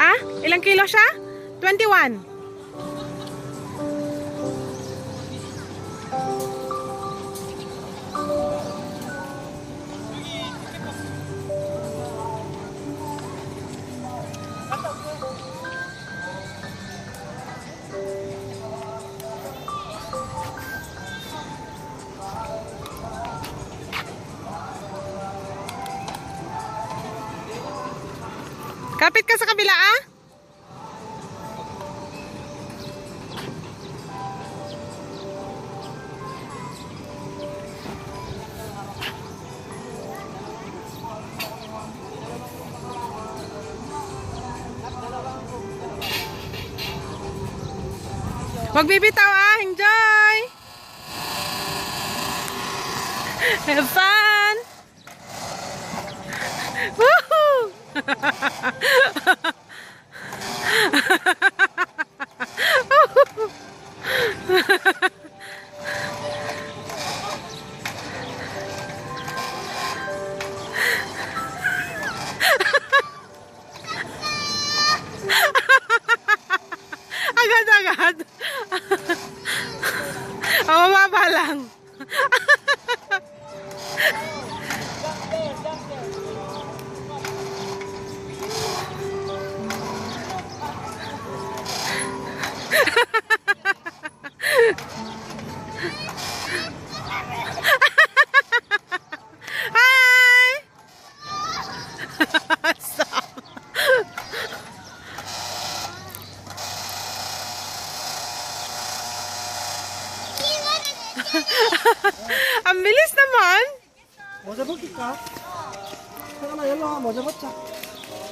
Ah? Ilang kilo siya? 21. Kapit ka sa kabila, ah? Wag bibitaw, ah. Enjoy! Have fun! Woohoo! Agad-agad. Mababa lang. Hi! Ang bilis naman.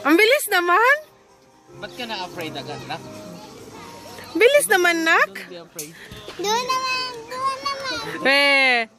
Ang bilis naman. Ba't ka na-afraid agad, nak? Bilis naman, nak. Don't be afraid. Doon naman, doon naman. Eh.